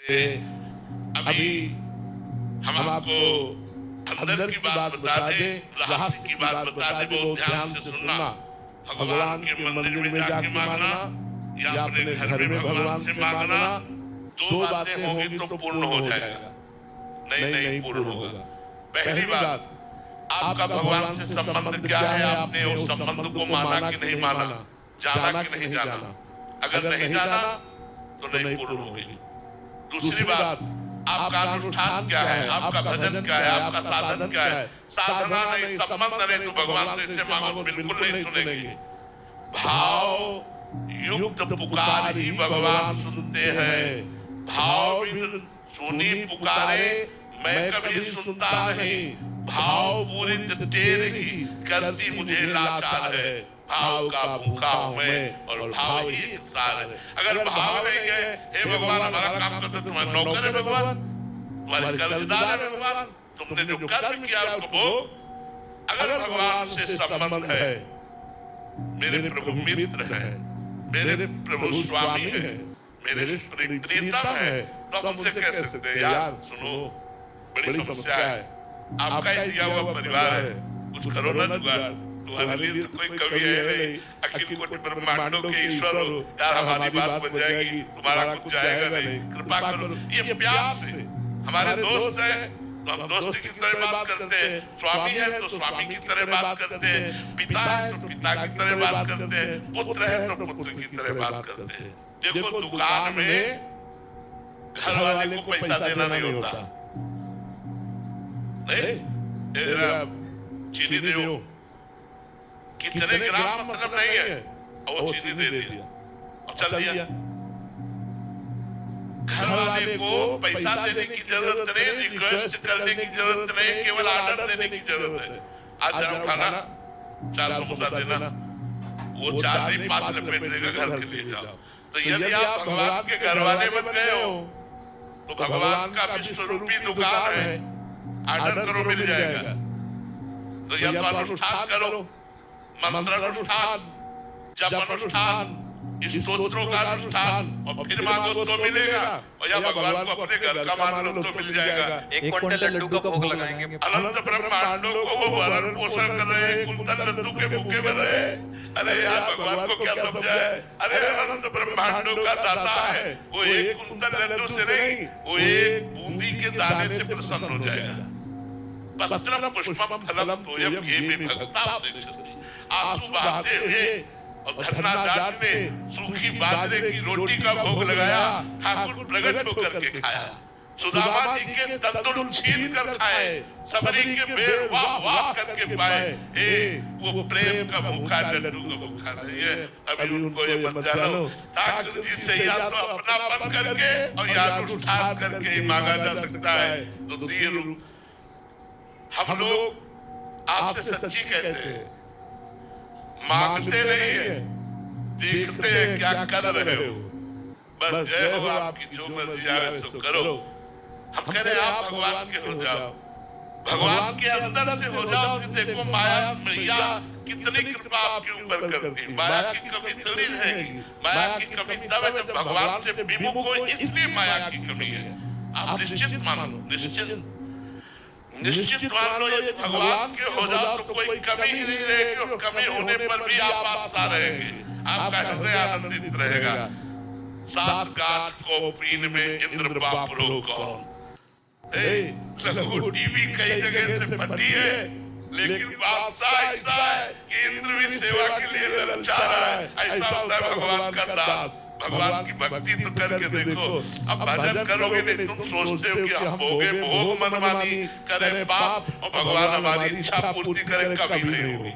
अभी हम आपको अंदर की बात बता दे, रहस्य की बात बता दे, बहुत ध्यान से सुनना। भगवान के मंदिर में जाके मांगना या अपने घर में भगवान से मांगना, दो बातें होंगी तो पूर्ण हो जाएगा, नहीं पूर्ण होगा। पहली बात, आपका भगवान से संबंध क्या है, आपने उस संबंध को माना कि नहीं माना, जाना कि नहीं जाना। अगर नहीं जाना तो नहीं पूर्ण होगी। दूसरी बात, आपका अनुष्ठान क्या है, आपका भजन क्या है, आपका साधन क्या है। साधना नहीं, संबंध नहीं तो भगवान से मांगो बिल्कुल नहीं सुनेंगे। भाव युक्त पुकार ही भगवान सुनते हैं। भाव भी सुनी पुकारे मैं कभी सुनता नहीं। भाव पूरी तेरी करती मुझे लाचार है। भाव का भूखा हूं मैं और भाव ही सार है। अगर भाव नहीं है, हे भगवान हमारा काम करते तुम्हारे नौकर है भगवान, तुम्हारे कर्जदार है भगवान, तुमने जो कर्म किया उसको भोग। अगर भगवान से संबंध है, मेरे प्रभु मित्र है, मेरे प्रभु स्वामी है, मेरे प्रीतम है, तो हम उनसे कह सकते हैं यार सुनो बड़ी समस्या है, आपका ही दिया हुआ परिवार है, कुछ करो ना जुगाड़। तुम्हारे लिए तो कोई कवि है नहीं, अखिल कोटि ब्रह्मांडों के ईश्वर हो, यार हमारी बात बन जाएगी, तुम्हारा कुछ जाएगा नहीं, कृपा करो। ये प्यार से हमारे दोस्त हैं तो हम दोस्त की तरह बात करते हैं, स्वामी है तो स्वामी की तरह बात करते हैं, पिता है तो पिता की तरह बात करते हैं, पुत्र है तो पुत्र की तरह बात करते हैं। देखो दुकान में घर वाले को पैसा देना नहीं होता, नहीं चीनी दो, कितने ग्राम मतलब नहीं है, और वो चीनी दे दिया और चल दिया। घर वाले को पैसा देने की जरूरत नहीं, रिक्वेस्ट करने की जरूरत नहीं, केवल ऑर्डर देने की जरूरत है। आज जरा खाना 4 समोसा देना, वो 4 नहीं 5 लपेट देगा घर के लिए जाओ। तो यदि आप भगवान के घर वाले बन गए हो तो भगवान का विश्वरूपी दुकान है, ऑर्डर करो मिल जाएगा। तो या तो अनुष्ठान करो, मंत्र अनुष्ठान, जप अनुष्ठान, स्तोत्रों का अनुष्ठान, और फिर मांगो तो मिलेगा, और या भगवान को अपने घर का मान लो तो मिल जाएगा। 1 क्विंटल लड्डू का भोग लगाएंगे। अनंत ब्रह्मांडों को वो भरण पोषण कर रहे हैं, कुंतल लड्डू के भूखे में रहे। अरे यार भगवान को क्या समझाए, अरे अनंत ब्रह्मांडों का दाता है, वो 1 कुंतल लड्डू से नहीं, वो 1 बूंदी के दाने से प्रसन्न हो जाएगा। पत्रम पुष्पम फलम तोयम ये भी भक्ता आंसू बहाते हुए और धरना जाट ने सूखी बाजरे की रोटी का भोग लगाया, ठाकुर प्रकट होकर के खाया। सुदामा जी के तंदुल छीन कर खाए, सबरी के बेर वाह वाह करके पाए। वो प्रेम का भूखा लड्डू का भूखा नहीं है। अभी उनको ये मत जानो, ठाकुर जी से या तो अपनापन करके और या अनुष्ठान करके ही मांगा जा सकता है। तो तीर हम लोग आपसे सच्ची कहते हैं, मांगते नहीं है, देखते हैं क्या कर रहे हो। बस जय हो आपकी, जो मर्जी आवे सो करो। हम कह रहे हैं आप भगवान के हो जाओ, भगवान के अंदर से हो जाओ। कि देखो माया मैया कितनी कृपा आपके ऊपर करती है। माया की कमी थोड़ी रहेगी, माया की कमी तब है जब भगवान से विमुख हो, इसलिए माया की कमी है। आप निश्चित मानो, निश्चित मान लो ये भगवान के हो जाओ तो कोई कमी ही नहीं रहेगी, और कमी होने पर भी आप पास रहेंगे, आपका हृदय आनंदित रहेगा। 7 गांठ को पीन में इंद्र बाप रो कौन। लघु टीवी कई जगह से फटी है, लेकिन बादशाह ऐसा है कि इंद्र भी सेवा के लिए ललचा रहा है। ऐसा होता है भगवान का दास। भगवान की भक्ति तो करके देखो, अब भजन करोगे नहीं तुम सोचते हो कि हम भोगे भोग मनमानी करें पाप, और भगवान हमारी इच्छा पूर्ति करें, कभी नहीं होगी।